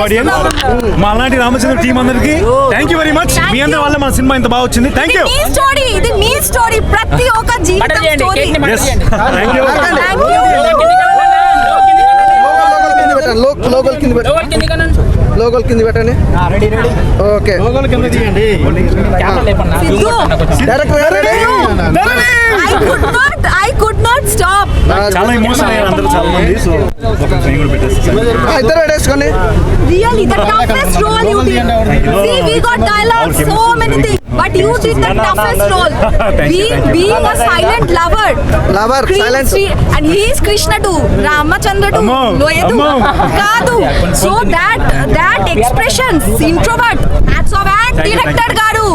Audience. మా అలాంటి Ramachandra team అందరికి థ్యాంక్ యూ వెరీ మచ్. మీ అందరి వల్ల మన సినిమా ఇంత బాగా వచ్చింది. Thank you. ఇది మీ స్టోరీ, ప్రతి ఒక్క జీవితం స్టోరీ. Thank you. లోగోల్ కింద పెట్టండి. Okay, I could not stop. చాలా ఎమోషన్ అయ్యారు అందరూ, చాలా మంది. సో ఇద్దరు పెట్టేసుకోండి. Really, the toughest role you did. See, we got dialogues, so many things, but you did the toughest role. Being a silent lover, silent, and he is Krishna too, Ramachandra too, Loyedu Kadu. So that expressions, introvert, hats off. And director garu,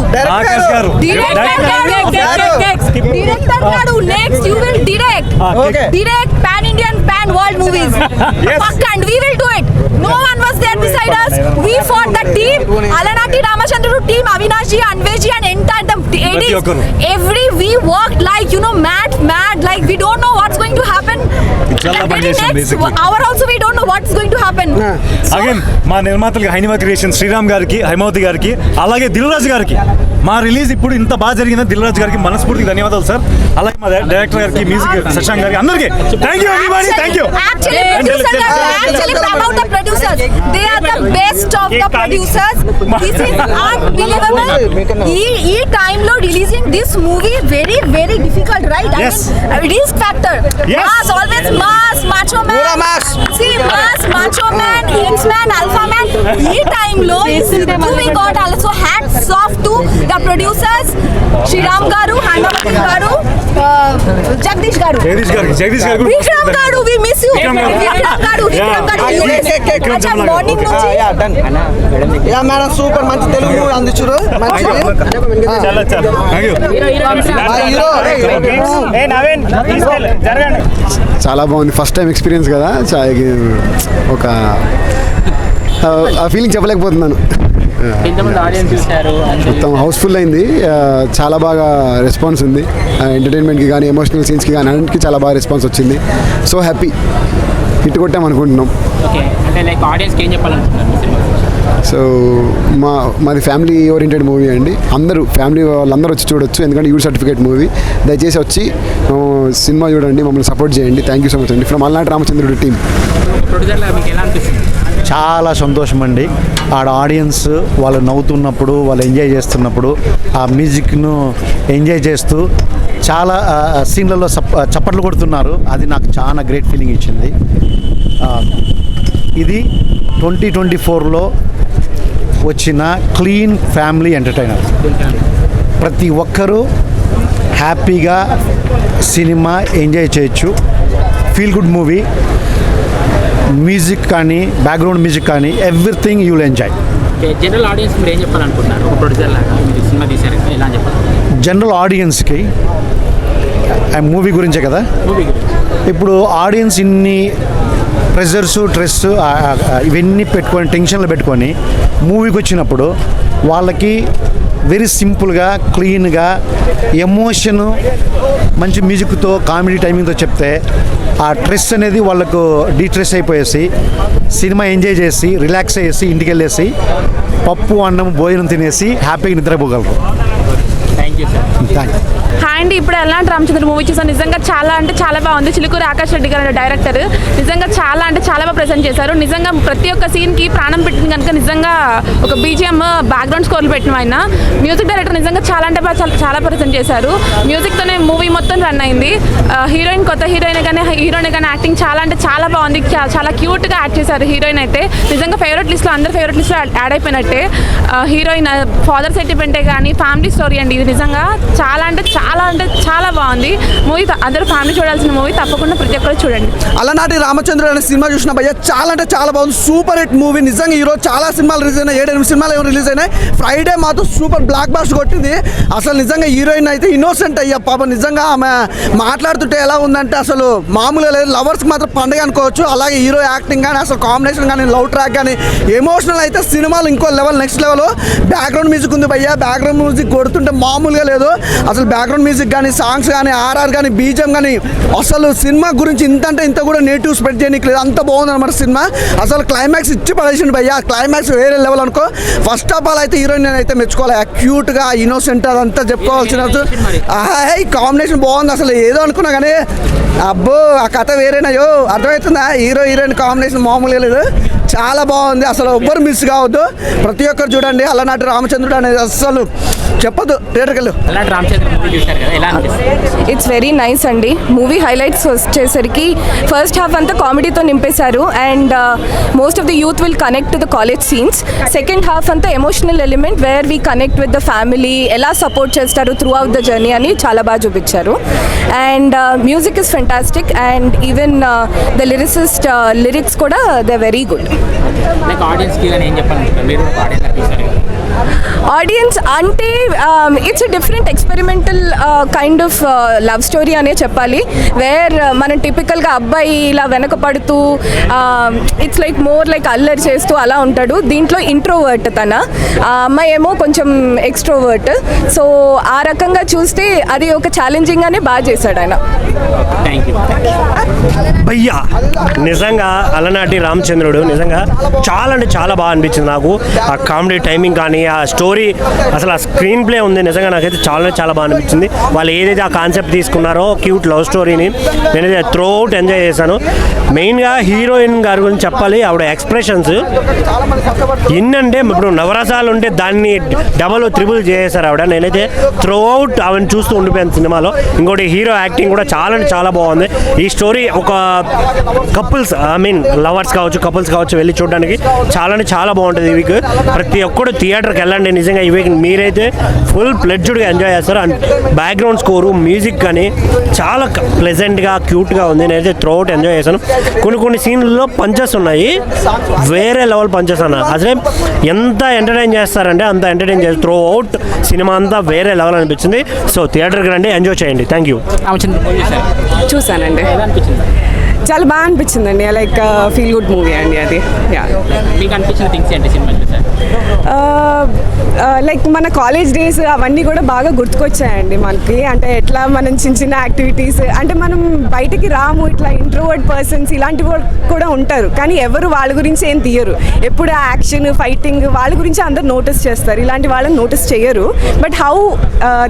next you will direct pan Indian, pan world movies. And we will do it. No one was there beside us. We fought the team, Alanati Ramachandra team, Avinash ji, Anvesh ji, and entire the ADs. We worked like, mad, like we don't know what's going to happen. Next hour also we don't know what's going to happen. Again మా నిర్మాతలకి హైనివా creation Sriram గారికి, హైమావతి గారికి, అలాగే దిల్ రాజు గారికి, మా release ఇప్పుడు ఇంత బాగా జరిగింది. దిల్ రాజు గారికి మనస్ఫూర్తిగా ధన్యవాదాలు సార్. అలాగే మా డైరెక్టర్ గారికి, మ్యూజిక్ శశాంక్ గారికి, అందరికీ thank you everybody. Thank you. Actually promote the producers. They are the best of the producers. This is unbelievable. ఈ time లో releasing this movie very very difficult, right? Yes. I mean, risk factor. Yes. Mass, always mass, macho man. Pura mass. See, mass, macho man, hits man, alpha man. ఈ time లో we got also hats off to the producers, Shriram garu, Hanamati garu, Jagdish garu. Jagadish గారు Vikram garu, we miss you. Vikram garu. అచ్చా, morning నుంచి yeah madam, super, మంచి తెలుగు అందించారు. చాలా thank you. చాలా బాగుంది. ఫస్ట్ టైం ఎక్స్పీరియన్స్ కదా, ఒక ఆ ఫీలింగ్ చెప్పలేకపోతున్నాను. మొత్తం హౌస్ఫుల్ అయింది. చాలా బాగా రెస్పాన్స్ ఉంది. ఎంటర్టైన్మెంట్కి కానీ, ఎమోషనల్ సీన్స్కి కానీ అన్నింటికి చాలా బాగా రెస్పాన్స్ వచ్చింది. సో హ్యాపీ, హిట్ కొట్టాం అనుకుంటున్నాం. సో మాది ఫ్యామిలీ ఓరియంటెడ్ మూవీ అండి. అందరూ ఫ్యామిలీ వాళ్ళందరూ వచ్చి చూడొచ్చు, ఎందుకంటే యూర్ సర్టిఫికేట్ మూవీ. దయచేసి వచ్చి సినిమా చూడండి, మమ్మల్ని సపోర్ట్ చేయండి. థ్యాంక్ యూ సో మచ్ అండి ఫ్రమ్ అలనాటి రామచంద్రుడు టీం. చాలా సంతోషం అండి. ఆడ ఆడియన్స్ వాళ్ళు నవ్వుతున్నప్పుడు, వాళ్ళు ఎంజాయ్ చేస్తున్నప్పుడు, ఆ మ్యూజిక్ను ఎంజాయ్ చేస్తూ చాలా సీన్లలో చప్పట్లు కొడుతున్నారు. అది నాకు చాలా గ్రేట్ ఫీలింగ్ ఇచ్చింది. ఇది 2024లో వచ్చిన క్లీన్ ఫ్యామిలీ ఎంటర్టైనర్. ప్రతి ఒక్కరూ హ్యాపీగా సినిమా ఎంజాయ్ చేయొచ్చు. Feel good movie. మ్యూజిక్ కానీ, బ్యాక్గ్రౌండ్ మ్యూజిక్ కానీ, everything you will enjoy. General audience మీరు ఏం చెప్పాలనుకుంటున్నారు? ఒక ప్రొడ్యూసర్ లాగా మీరు సినిమా తీశారు, ఎలా చెప్పాలి? జనరల్ ఆడియన్స్కి మూవీ గురించే కదా. ఇప్పుడు ఆడియన్స్ ఇన్ని ప్రెజర్స్, స్ట్రెస్ ఇవన్నీ పెట్టుకొని, టెన్షన్లు పెట్టుకొని మూవీకి వచ్చినప్పుడు వాళ్ళకి వెరీ సింపుల్గా, క్లీన్గా, ఎమోషను మంచి మ్యూజిక్తో, కామెడీ టైమింగ్తో చెప్తే ఆ స్ట్రెస్ అనేది వాళ్ళకు డీస్ట్రెస్ అయిపోయేసి సినిమా ఎంజాయ్ చేసి రిలాక్స్ అయ్యేసి ఇంటికి వెళ్ళేసి పప్పు అన్నం భోజనం తినేసి హ్యాపీగా నిద్రపోగలరు. Thank you sir. Thank you. Hi అండి, ఇప్పుడు అలనాటి రామచంద్ర మూవీ చూసాను. నిజంగా చాలా అంటే చాలా బాగుంది. చిలుకూరి ఆకాష్ రెడ్డి గారు డైరెక్టర్ నిజంగా చాలా అంటే చాలా బాగా ప్రెజెంట్ చేశారు. నిజంగా ప్రతి ఒక్క సీన్కి ప్రాణం పెట్టింది కనుక నిజంగా ఒక బీజిఎం బ్యాక్గ్రౌండ్ స్కోర్లు పెట్టిన ఆయన మ్యూజిక్ డైరెక్టర్ నిజంగా చాలా అంటే చాలా ప్రెజెంట్ చేశారు. మ్యూజిక్తోనే మూవీ మొత్తం రన్ అయింది. హీరోయిన్, కొత్త హీరోయిన్ కానీ యాక్టింగ్ చాలా అంటే చాలా బాగుంది. చాలా క్యూట్గా యాక్ట్ చేశారు హీరోయిన్ అయితే. నిజంగా ఫేవరెట్ లిస్ట్లో, అందరు ఫేవరెట్ లిస్ట్లో యాడ్ అయిపోయినట్టే. హీరోయిన్ ఫాదర్ సెంటిమెంటే కానీ ఫ్యామిలీ స్టోరీ అండి. ఇది నిజంగా చాలా అంటే చాలా బాగుంది మూవీ. అందరూ ఫ్యామిలీ చూడాల్సిన మూవీ, తప్పకుండా ప్రతి ఒక్కరు చూడండి. అలనాటి రామచంద్రుడు అనే సినిమా చూసిన భయ్య చాలా అంటే చాలా బాగుంది. Super hit movie. నిజంగా ఈరోజు చాలా సినిమాలు రిలీజ్ అయినాయి, 7-8 సినిమాలు ఏమో రిలీజ్ అయినాయి. ఫ్రైడే మాత్రం సూపర్ బ్లాక్ బాస్టర్ కొట్టింది. అసలు నిజంగా హీరోయిన్ అయితే ఇన్నోసెంట్ అయ్యా పాప. నిజంగా ఆమె మాట్లాడుతుంటే ఎలా ఉందంటే అసలు మామూలుగా లేదు. లవర్స్కి మాత్రం పండుగ అనుకోవచ్చు. అలాగే హీరో యాక్టింగ్ కానీ, అసలు కాంబినేషన్ కానీ, లవ్ ట్రాక్ కానీ, ఎమోషనల్ అయితే సినిమాలు ఇంకో level, next level. Background music ఉంది భయ్య. బ్యాక్గ్రౌండ్ మ్యూజిక్ కొడుతుంటే మామూలుగా లేదు. అసలు బ్యాక్గ్రౌండ్ మ్యూజిక్ కానీ సాంగ్స్ కానీ ఆర్ఆర్ కానీ బీజం కానీ అసలు సినిమా గురించి ఇంత అంటే ఇంత కూడా నెగిటివ్ స్ప్రెడ్ చేయడానికి లేదు, అంత బాగుంది అనమాట సినిమా. అసలు క్లైమాక్స్ ఇచ్చి పడేసిండు భయ్య, క్లైమాక్స్ వేరే లెవెల్ అనుకో. ఫస్ట్ ఆఫ్ ఆల్ అయితే హీరోయిన్ అయితే మెచ్చుకోవాలి, క్యూట్గా ఇన్నోసెంట్ అదంతా చెప్పుకోవాల్సిన కాంబినేషన్ బాగుంది. అసలు ఏదో అనుకున్నా కానీ అబ్బో ఆ కథ వేరేనాయో, అర్థమవుతుందా? హీరో హీరోయిన్ కాంబినేషన్ మామూలుగా లేదు, చాలా బాగుంది. అసలు ఎవ్వరు మిస్ కావద్దు, ప్రతి ఒక్కరు చూడండి. అలనాటి రామచంద్రుడు అనేది అసలు చెప్పదు, థియేటర్కి వెళ్ళు. అలాంటి రామచంద్ర మూవీ చూశారు కదా, ఎలా అనిపిస్తుంది? ఇట్స్ వెరీ నైస్ అండి. మూవీ హైలైట్స్ వచ్చేసరికి ఫస్ట్ హాఫ్ అంతా కామెడీతో నింపేశారు and most of the youth will connect to the college scenes. Second half అంతా emotional element where we connect with the family, ఎలా సపోర్ట్ చేస్తారు త్రూ అవుట్ ద జర్నీ అని చాలా బాగా చూపించారు. And music is fantastic and even the lyrics కూడా they very good. Like ఆడియన్స్కి కానీ ఏం చెప్పాలనుకుంటారు? మీరు ఒక ఆడియన్స్ చూసారు కదా. ఆడియన్స్ అంటే it's different experimental kind of love story అనే చెప్పాలి. వేర్ మనం టిపికల్గా అబ్బాయి ఇలా వెనక పడుతూ ఇట్స్ లైక్ మోర్ లైక్ అల్లరి చేస్తూ అలా ఉంటాడు. దీంట్లో ఇంట్రోవర్ట్ తన, అమ్మాయి ఏమో కొంచెం ఎక్స్ట్రోవర్ట్. సో ఆ రకంగా చూస్తే అది ఒక ఛాలెంజింగ్గానే బాగా చేశాడు ఆయన. Thank you. భయ్యా నిజంగా అలనాటి రామచంద్రుడు నిజంగా చాలా అంటే చాలా బాగా అనిపించింది నాకు. ఆ కామెడీ టైమింగ్ కానీ, ఆ స్టోరీ, అసలు ఆ స్క్రీన్ ప్లే ఉంది, నిజంగా నాకైతే చాలా బాగా అనిపించింది. వాళ్ళు ఏదైతే ఆ కాన్సెప్ట్ తీసుకున్నారో క్యూట్ లవ్ స్టోరీని నేనైతే త్రూఅవుట్ ఎంజాయ్ చేశాను. మెయిన్గా హీరోయిన్ గారి గురించి చెప్పాలి, ఆవిడ ఎక్స్ప్రెషన్స్ ఎన్నంటే ఇప్పుడు నవరసాలు ఉంటే దాన్ని డబల్ త్రిబుల్ చేసేసారు ఆవిడ. నేనైతే త్రూఅవుట్ ఆవిడని చూస్తూ ఉండిపోయాను సినిమాలో. ఇంకోటి హీరో యాక్టింగ్ కూడా చాలా బాగుంది. ఈ స్టోరీ ఒక కపుల్స్ లవర్స్ కావచ్చు, కపుల్స్ కావచ్చు వెళ్ళి చూడడానికి చాలా బాగుంటుంది. ఈ వీక్ ప్రతి ఒక్కరు థియేటర్కి వెళ్ళండి. నిజంగా ఈ వీక్ మీరైతే ఫుల్ ప్లెడ్జ్డ్గా ఎంజాయ్ చేస్తారు. అండ్ బ్యాక్గ్రౌండ్ స్కోరు, మ్యూజిక్ కానీ చాలా ప్లెజెంట్గా క్యూట్గా ఉంది. నేనైతే త్రూఅవుట్ ఎంజాయ్ చేశాను. కొన్ని సీన్లలో పంచెస్ ఉన్నాయి, వేరే లెవెల్ పంచెస్ అన్న. అసలే ఎంత ఎంటర్టైన్ చేస్తారంటే అంత ఎంటర్టైన్ చేస్తారు. త్రూఅవుట్ సినిమా అంతా వేరే లెవెల్ అనిపించింది. సో థియేటర్కి రండి, ఎంజాయ్ చేయండి. Thank you. రామచంద్ర మూవీ చూశారు? చూసానండి, ఎలా అనిపించింది? చాలా బాగా అనిపించిందండి. లైక్ ఫీల్ గుడ్ మూవీ అండి అది. మీకు అనిపించిన థింగ్స్ ఏంటి సినిమా చూసారు? లైక్ మన కాలేజ్ డేస్ అవన్నీ కూడా బాగా గుర్తుకొచ్చాయండి మనకి. అంటే ఎట్లా మనం చిన్న యాక్టివిటీస్, అంటే మనం బయటికి రాము, ఇట్లా ఇంట్రోవర్ట్ పర్సన్స్ ఇలాంటివి కూడా ఉంటారు, కానీ ఎవరు వాళ్ళ గురించి ఏం తీయరు. ఎప్పుడు యాక్షన్ ఫైటింగ్ వాళ్ళ గురించి అందరు నోటీస్ చేస్తారు, ఇలాంటి వాళ్ళని నోటీస్ చేయరు. But how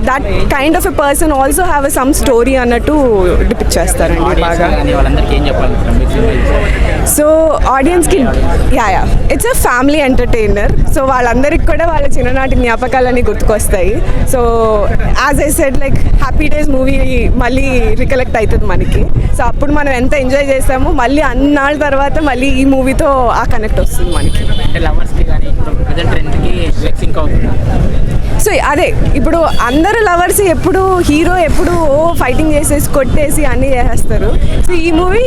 that kind of a person also have a some story అన్నట్టు డిపిక్ట్ చేస్తారండి బాగా. వాళ్ళందరికీ ఏం చెప్పాలనుకుంటారు మీరు సినిమా చూసారు? సో ఆడియన్స్కి it's a family entertainer. So వాళ్ళందరికీ కూడా వాళ్ళ చిన్ననాటి జ్ఞాపకాలన్నీ గుర్తుకొస్తాయి. So as I said like happy days movie మళ్ళీ రికలెక్ట్ అవుతుంది మనకి. సో అప్పుడు మనం ఎంత ఎంజాయ్ చేసామో మళ్ళీ అన్నాళ్ళ తర్వాత మళ్ళీ ఈ మూవీతో ఆ కనెక్ట్ వస్తుంది మనకి. అంటే లవర్స్కి కానీ ఇప్పుడు ప్రజెంట్ ట్రెండ్కి సింక్ అవుతుంది. సో అదే ఇప్పుడు అందరు లవర్స్ ఎప్పుడు హీరో ఎప్పుడు ఫైటింగ్ చేసేసి కొట్టేసి అన్నీ చేసేస్తారు. సో ఈ movie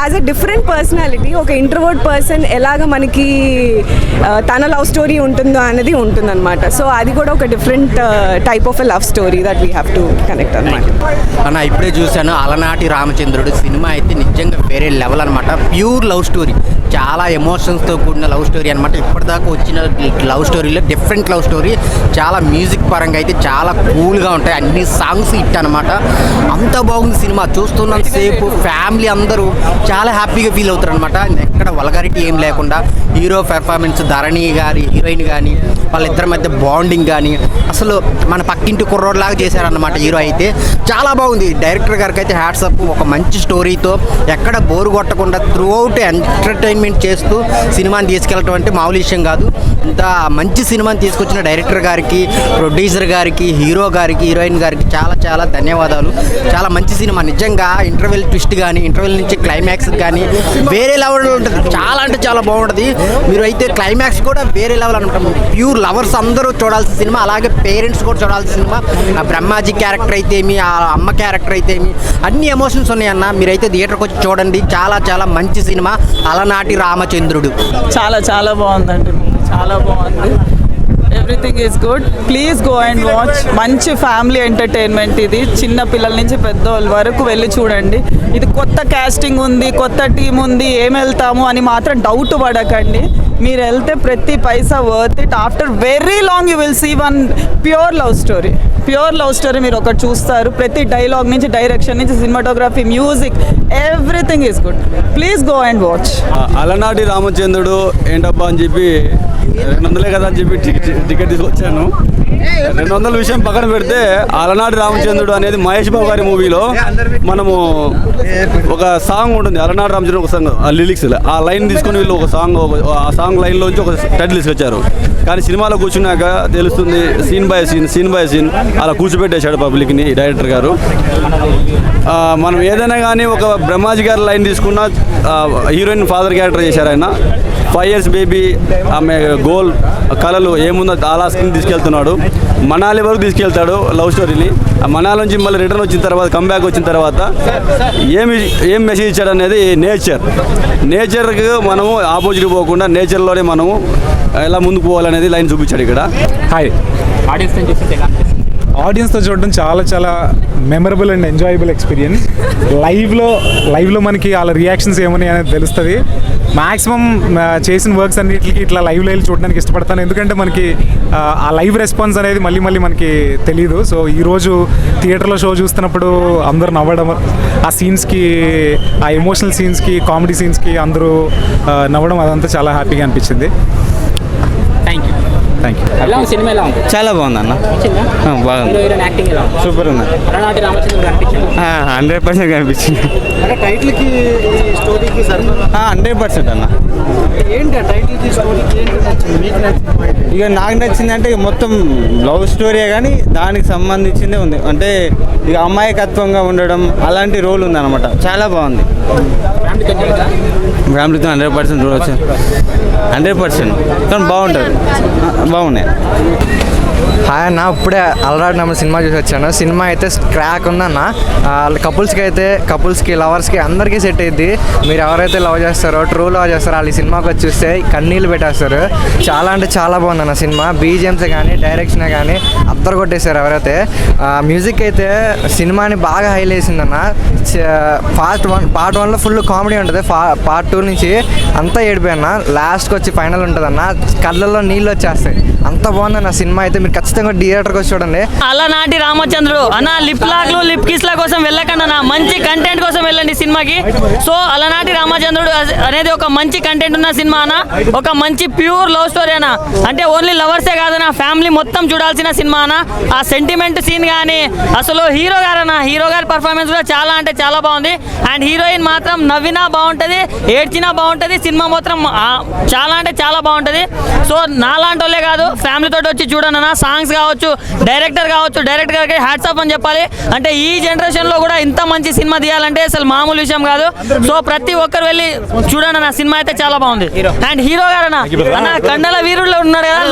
as a different personality, ఒక ఇంట్రోవర్ట్ పర్సన్ ఎలాగ మనకి తన లవ్ స్టోరీ ఉంటుందో అనేది ఉంటుందన్నమాట. సో అది కూడా ఒక different type of a love story that we have to connect అనమాట. అన్న ఇప్పుడే చూశాను అలనాటి రామచంద్రుడు సినిమా, అయితే నిజంగా వేరే లెవెల్ అనమాట. ప్యూర్ లవ్ స్టోరీ, చాలా ఎమోషన్స్తో కూడిన లవ్ స్టోరీ అనమాట. ఇప్పటిదాకా వచ్చిన లవ్ స్టోరీలో డిఫరెంట్ లవ్ స్టోరీ. చాలా మ్యూజిక్ పరంగా అయితే చాలా కూల్గా ఉంటాయి, అన్ని సాంగ్స్ హిట్ అనమాట. అంత బాగుంది సినిమా. చూస్తున్నంతసేపు ఫ్యామిలీ అందరూ చాలా హ్యాపీగా ఫీల్ అవుతారు అనమాట. ఎక్కడ వల్గారిటీ ఏం లేకుండా హీరో పెర్ఫార్మెన్స్, ధరణి గారి హీరోయిన్ కానీ వాళ్ళిద్దరి మధ్య బాండింగ్ కానీ అసలు మన పక్కింటి కుర్రోడ్లాగా చేశారన్నమాట. హీరో అయితే చాలా బాగుంది. డైరెక్టర్ గారికి అయితే హ్యాట్స్ అప్. ఒక మంచి స్టోరీతో ఎక్కడ బోరు కొట్టకుండా త్రూఅవుట్ ఎంటర్టైన్మెంట్ చేస్తూ సినిమాని తీసుకెళ్ళటం అంటే మామూలు విషయం కాదు. ఇంత మంచి సినిమాని తీసుకొచ్చిన డైరెక్టర్ గారికి, ప్రొడ్యూసర్ గారికి, హీరో గారికి, హీరోయిన్ గారికి చాలా ధన్యవాదాలు. చాలా మంచి సినిమా నిజంగా. ఇంటర్వెల్ ట్విస్ట్ కానీ, ఇంటర్వెల్ నుంచి క్లైమాక్స్ కానీ వేరే లెవెల్ ఉంటుంది. చాలా అంటే చాలా బాగుంటుంది. మీరు అయితే క్లైమాక్స్ కూడా వేరే లెవెల్ అనుకుంటాం. ప్యూర్ లవర్స్ అందరూ చూడాల్సిన సినిమా, అలాగే పేరెంట్స్ కూడా చూడాల్సిన సినిమా. ఆ బ్రహ్మాజీ క్యారెక్టర్ అయితే ఏమి, ఆ అమ్మ క్యారెక్టర్ అయితే ఏమి, అన్ని ఎమోషన్స్ ఉన్నాయన్న. మీరైతే థియేటర్కి వచ్చి చూడండి. చాలా మంచి సినిమా అలనాటి రామచంద్రుడు. చాలా బాగుందండి, చాలా బాగుంది. Everything is good. Please go and watch. మంచి ఫ్యామిలీ ఎంటర్టైన్మెంట్ ఇది. చిన్న పిల్లల నుంచి పెద్దవాళ్ళ వరకు వెళ్ళి చూడండి. ఇది కొత్త క్యాస్టింగ్ ఉంది, కొత్త టీం ఉంది, ఏం వెళ్తాము అని మాత్రం డౌట్ పడకండి. మీరు వెళ్తే ప్రతి paisa worth it. After very long you will see one pure love story. Pure love story మీరు ఒకటి చూస్తారు. ప్రతి డైలాగ్ నుంచి, డైరెక్షన్ నుంచి, cinematography, music, everything is good. Please go and watch. Alanati Ramachandrudu ఏంటబ్బా అని చెప్పి 200 కదా అని చెప్పి టికెట్ తీసుకొచ్చాను. 200 విషయం పక్కన పెడితే అలనాటి రామచంద్రుడు అనేది మహేష్ బాబు గారి మూవీలో మనము ఒక సాంగ్ ఉంటుంది. అలనాటి రామచంద్రుడు ఒక సాంగ్, ఆ లిరిక్స్ ఆ లైన్ తీసుకుని వీళ్ళు ఒక సాంగ్, ఆ సాంగ్ లైన్లోంచి ఒక టైటిల్ తీసుకొచ్చారు. కానీ సినిమాలో కూర్చున్నాక తెలుస్తుంది సీన్ బై సీన్ అలా కూర్చోబెట్టేశాడు పబ్లిక్ని డైరెక్టర్ గారు. మనం ఏదైనా కానీ ఒక బ్రహ్మాజీ గారి లైన్ తీసుకున్న హీరోయిన్ ఫాదర్ క్యారెక్టర్ చేశారు ఆయన. 5 years బేబీ, ఆమె గోల్ కళలు ఏముందో అలా స్క్రీన్ తీసుకెళ్తున్నాడు. మనాలి వరకు తీసుకెళ్తాడు లవ్ స్టోరీని. ఆ మనాలి నుంచి మళ్ళీ రిటర్న్ వచ్చిన తర్వాత, కంబ్యాక్ వచ్చిన తర్వాత ఏం మెసేజ్ ఇచ్చాడు అనేది నేచర్కి మనము ఆపోజిట్ పోకుండా నేచర్లోనే మనము ఎలా ముందుకు పోవాలనేది లైన్ చూపించాడు ఇక్కడ. హాయ్, ఆడియన్స్తో చూడడం చాలా మెమరబుల్ అండ్ ఎంజాయబుల్ ఎక్స్పీరియన్స్. లైవ్లో మనకి వాళ్ళ రియాక్షన్స్ ఏమని అనేది తెలుస్తుంది. మ్యాక్సిమం చేసిన వర్క్స్ అన్నిటికి ఇట్లా లైవ్లో వెళ్ళి చూడడానికి ఇష్టపడతాను. ఎందుకంటే మనకి ఆ లైవ్ రెస్పాన్స్ అనేది మళ్ళీ మనకి తెలియదు. సో ఈరోజు థియేటర్లో షో చూస్తున్నప్పుడు అందరూ నవ్వడం, ఆ సీన్స్కి, ఆ ఎమోషనల్ సీన్స్కి, కామెడీ సీన్స్కి అందరూ నవ్వడం, అదంతా చాలా హ్యాపీగా అనిపించింది. Thank you. ఎలా ఉంది సినిమా? ఎలా ఉంది? చాలా బాగుంది అన్న. బాగుంది. యాక్టింగ్ ఎలా ఉంది? సూపర్ ఉంది. అలనాటి రామచంద్రుడు కనిపించింది. 100% కనిపించింది. టైటిల్కి స్టోరీకి 100% అన్న. ఏంటి టైటిల్కి స్టోరీకి ఏంటి నచ్చింది మీకు? ఇక నాకు నచ్చింది అంటే మొత్తం లవ్ స్టోరీయే కానీ దానికి సంబంధించిందే ఉంది. అంటే ఇక అమాయకత్వంగా ఉండడం అలాంటి రోల్ ఉంది అనమాట. చాలా బాగుంది. ఫ్యామిలీతో 100% చూడవచ్చు. 100% కానీ బాగుంటుంది. బాగున్నాయి. హాయ్ అన్న, ఇప్పుడే అలనాటి రామ సినిమా చూసి వచ్చాను. సినిమా అయితే క్రాక్ ఉందన్న. కపుల్స్కి లవర్స్కి అందరికీ సెట్ అయ్యింది. మీరు ఎవరైతే లవ్ చేస్తారో, ట్రూ లవ్ చేస్తారో వాళ్ళు ఈ సినిమాకి వచ్చి చూస్తే కన్నీళ్ళు పెట్టేస్తారు. చాలా అంటే చాలా బాగుందన్న సినిమా. బీజిఎమ్సే కానీ, డైరెక్షనే కానీ అద్దరు కొట్టేశారు ఎవరైతే. మ్యూజిక్ అయితే సినిమాని బాగా హైలైట్ చేసిందన్న. పార్ట్ 1లో ఫుల్ కామెడీ ఉంటుంది. పార్ట్ 2 నుంచి అంతా ఏడిపోయన్న. లాస్ట్కి వచ్చి ఫైనల్ ఉంటుందన్న. కళ్ళల్లో నీళ్ళు వచ్చేస్తాయి. అంత బాగుందన్న సినిమా అయితే. మీరు ఖచ్చితంగా థియేటర్కి వచ్చి చూడండి. అలనాటి రామచంద్రుడు అన్న, లిప్ కిస్ల కోసం వెళ్ళకండి అన్న, మంచి కంటెంట్ కోసం వెళ్ళండి సినిమాకి. సో అలనాటి రామచంద్రుడు అనేది ఒక మంచి కంటెంట్ ఉన్న సినిమా అన్న. ఒక మంచి ప్యూర్ లవ్ స్టోరీ అన్న. అంటే ఓన్లీ లవర్సే కాదన్న, ఫ్యామిలీ మొత్తం చూడాల్సిన సినిమా అన్న. ఆ సెంటిమెంట్ సీన్ కానీ, అసలు హీరో గారి పర్ఫార్మెన్స్ కూడా చాలా అంటే చాలా బాగుంది. అండ్ హీరోయిన్ మాత్రం నవ్వినా బాగుంటుంది, ఏడ్చినా బాగుంటుంది. సినిమా మాత్రం చాలా అంటే చాలా బాగుంటుంది. సో నాలాంటి వాళ్ళే కాదు, ఫ్యామిలీతో వచ్చి చూడండి అన్న. సాంగ్స్ కావచ్చు, డైరెక్టర్ గారికి హ్యాట్స్ ఆఫ్ అని చెప్పాలి. అంటే ఈ జనరేషన్లో కూడా ఇంత మంచి సినిమా తీయాలంటే అసలు మామూలు విషయం కాదు. సో ప్రతి ఒక్కరు వెళ్ళి చూడండి అన్న, సినిమా అయితే చాలా బాగుంది. అండ్ హీరో గారు అన్న కండల వీరుల్లో ఉన్నాడు కదా,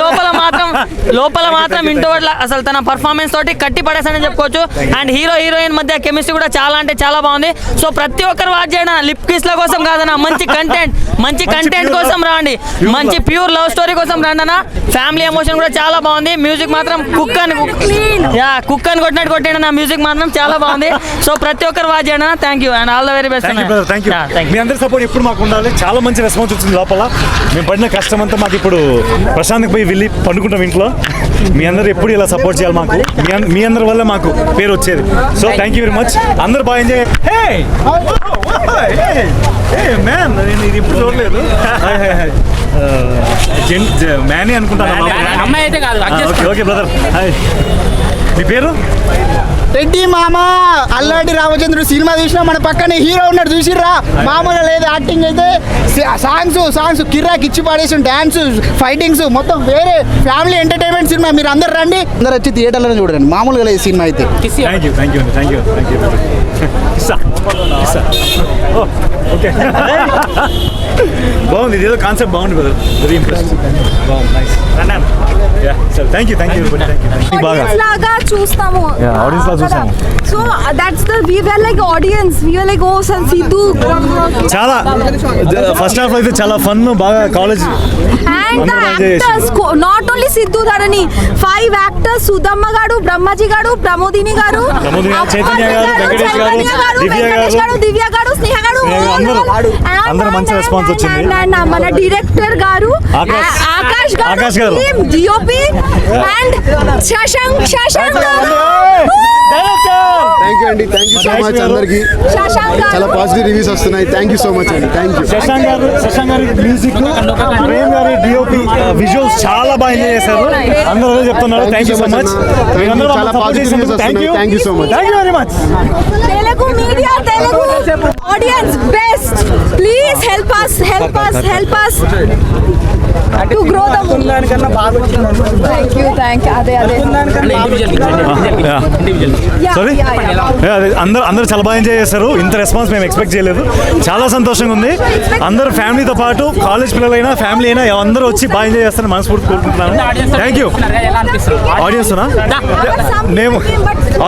లోపల మాత్రం ఇంటోట్ల అసలు తన పర్ఫార్మెన్స్ తోటి కట్టి పడేసానని చెప్పుకోవచ్చు. అండ్ హీరోయిన్ మధ్య కెమిస్ట్రీ కూడా చాలా అంటే చాలా బాగుంది. సో ప్రతి ఒక్కరు వాచ్ చేయడం. లిప్ కిస్ల కోసం కాదన్న, మంచి కంటెంట్ కోసం రాండి. మంచి ప్యూర్ లవ్ స్టోరీ కోసం రండి అన్న. ఫ్యామిలీ ఎమోషన్ కూడా చాలా బాగుంది. మ్యూజిక్ మాత్రం కుక్ అని కొట్టినట్టు కొట్టాడు. నా మ్యూజిక్ మాత్రం చాలా బాగుంది. సో ప్రతి ఒక్కరు వాచ్ చేయండి. Thank you and all the very best. Thank you. మీ అందరి సపోర్ట్ ఎప్పుడు మాకు ఉండాలి. చాలా మంచి రెస్పాన్స్ వచ్చింది లోపల. మేము పడిన కష్టం అంతా మాకు ఇప్పుడు ప్రశాంత్కి పోయి వెళ్ళి పండుకుంటాం ఇంట్లో. మీ అందరూ ఎప్పుడు ఇలా సపోర్ట్ చేయాలి మాకు. మీ అందరి వల్ల మాకు పేరు వచ్చేది. So thank you very much. అందరూ బాగా ఎంజాయ్. మ్యాన్, నేను ఇది ఇప్పుడు చూడలేదు. మ్యానే అనుకుంటాను. అమ్మాయి అయితే కాదు. Okay brother. హాయ్, మీ పేరు? రెడ్డి మామ. అల్లాటి రామచంద్రుడు సినిమా చూసినా మన పక్కనే హీరో ఉన్నాడు, చూసిర్రా? మామూలుగా లేదు. యాక్టింగ్ అయితే సాంగ్స్ కిర్రాకి ఇచ్చి పడేసి, డాన్స్, ఫైటింగ్స్ మొత్తం వేరే ఫ్యామిలీ ఎంటర్టైన్మెంట్ సినిమా. మీరు అందరు రండి, అందరు వచ్చి థియేటర్లో చూడండి. మామూలుగా లేదు సినిమా అయితే. Thank you. ఓకే బాగుంది, ఇదేదో కాన్సెప్ట్ బాగుంది బ్రదర్, వెరీ ఇంప్రెస్డ్, బాగుంది, నైస్. థ్యాంక్ యూ బాగా లాగా చూస్తాము, ఆడియన్స్ లాగా చూసాము. So that's the we were like audience, we were like oh son Siddhu. చాలా ఫస్ట్ హాఫ్ అయితే చాలా ఫన్, బాగా college and the actors not only Siddhu Dharani, 5 actors, Sudhamma గారు, బ్రహ్మజీ గారు, ప్రమోదిని గారు, చైతన్య గారు, వెంకటేష్ గారు, దివ్య గారు, స్నేహ గారు, అందరూ మంచి రెస్పాన్స్ వచ్చింది. మన డైరెక్టర్ గారు ఆకాష్ గారు, డిఓపి అండ్ శశాంక్ గారు. థ్యాంక్ యూ అండి, థ్యాంక్ యూ సో మచ్ అందరికి. చాలా పాజిటివ్ రివ్యూస్ వస్తున్నాయి, థ్యాంక్ యూ సో మచ్ అండి, థ్యాంక్ యూ. శశాంక్ గారి మ్యూజిక్, ప్రేమ్ గారి డిఓపి, విజువల్స్ చాలా బాగా ఎంజాయ్ చేశారు, అందరూ అదే చెప్తున్నారు. థ్యాంక్ యూ సో మచ్, చాలా పాజిటివ్ రివ్యూస్ వస్తున్నాయి, thank you so much. Thank you very much. Telugu media, Telugu audience best, please help us to grow the movie. Thank you అదే సారీ, అందరూ చాలా బాగా ఎంజాయ్ చేశారు, ఇంత రెస్పాన్స్ మేము ఎక్స్పెక్ట్ చేయలేదు, చాలా సంతోషంగా ఉంది. అందరూ ఫ్యామిలీతో పాటు కాలేజ్ పిల్లలైనా ఫ్యామిలీ అయినా అందరూ వచ్చి బాగా ఎంజాయ్ చేస్తారని మనస్ఫూర్తి కోరుకుంటున్నాను. Thank you.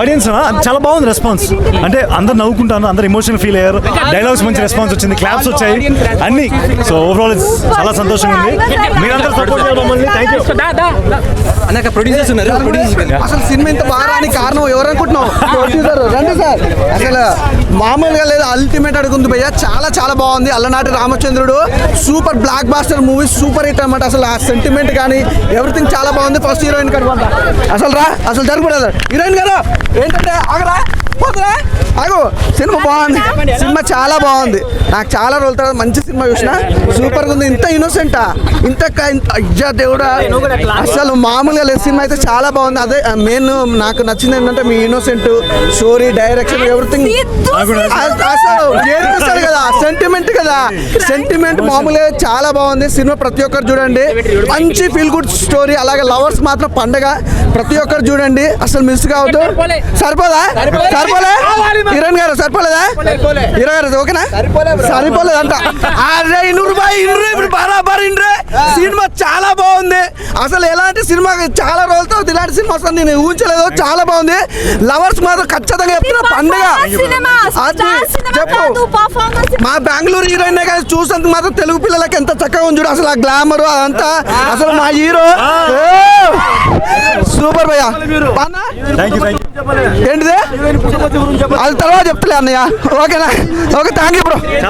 ఆడియన్స్ చాలా బాగుంది రెస్పాన్స్, అంటే అందరు నవ్వుకుంటాను, అందరు ఎమోషనల్ ఫీల్ అయ్యారు, డైలాగ్స్ మంచి రెస్పాన్స్ వచ్చింది, క్లాప్స్ వచ్చాయి అన్ని. సో ఓవరాల్ చాలా సంతోషంగా ఉంది, మీరందరూ సపోర్ట్ చేయడం వల్ల థ్యాంక్ యూ. అసలు సినిమా ఇంత బాగా రానికి కారణం ఎవరు అనుకుంటున్నావు? ప్రొడ్యూసర్ రండి సార్. అసలు మామూలుగా లేదు, అల్టిమేట్ అడుగుంది భయ్య, చాలా బాగుంది. Alanati Ramachandrudu super blockbuster movie, super hit అన్నమాట. అసలు ఆ సెంటిమెంట్ కానీ ఎవ్రీథింగ్ చాలా బాగుంది. ఫస్ట్ హీరోయిన్ గారు అసలు జరగకూడదు, హీరోయిన్ గారు ఏంటంటే ఆగరా పోతురా ఆగు, సినిమా బాగుంది, సినిమా చాలా బాగుంది. నాకు చాలా రోజుల తర్వాత మంచి సినిమా చూసిన, సూపర్గా ఉంది. ఇంత ఇన్నోసెంటా, అయ్యా దేవుడా, అసలు మామూలుగా లేదు. సినిమా అయితే చాలా బాగుంది. అదే మెయిన్ నాకు నచ్చింది ఏంటంటే మీ ఇన్నోసెంట్ స్టోరీ, డైరెక్షన్, ఎవ్రీథింగ్. అసలు ఏర్పిస్తాడు కదా, సెంటిమెంట్ మామూలుగా చాలా బాగుంది సినిమా. ప్రతి ఒక్కరు చూడండి, మంచి ఫీల్ గుడ్ స్టోరీ. అలాగే లవర్స్ మాత్రం పండగ, ప్రతి ఒక్కరు చూడండి, అసలు మిస్ కావద్దు. సరిపోదా? హీరోయిన్ గారు సరిపోలేదా? హీరో గారు ఓకేనా? సరిపోలేదంట. అరే ఇప్పుడు బరాబర్ సినిమా చాలా బాగుంది. అసలు ఎలాంటి సినిమా చాలా రోజులతో ఇలాంటి సినిమా వస్తుంది నేను ఊహించలేదు, చాలా బాగుంది. లవర్స్ మాత్రం ఖచ్చితంగా చెప్తున్నా పండుగ. చెప్పు, మా బెంగళూరు హీరోయిన్ కానీ చూసేందుకు మాత్రం తెలుగు పిల్లలకి ఎంత చక్కగా ఉంది చూడు, అసలు ఆ గ్లామర్ అదంతా. అసలు మా హీరో సూపర్ భయ్యా. ఏంటిది అది తర్వాత చెప్తలే అన్నయ్య, ఓకేనా? Okay, thank you bro.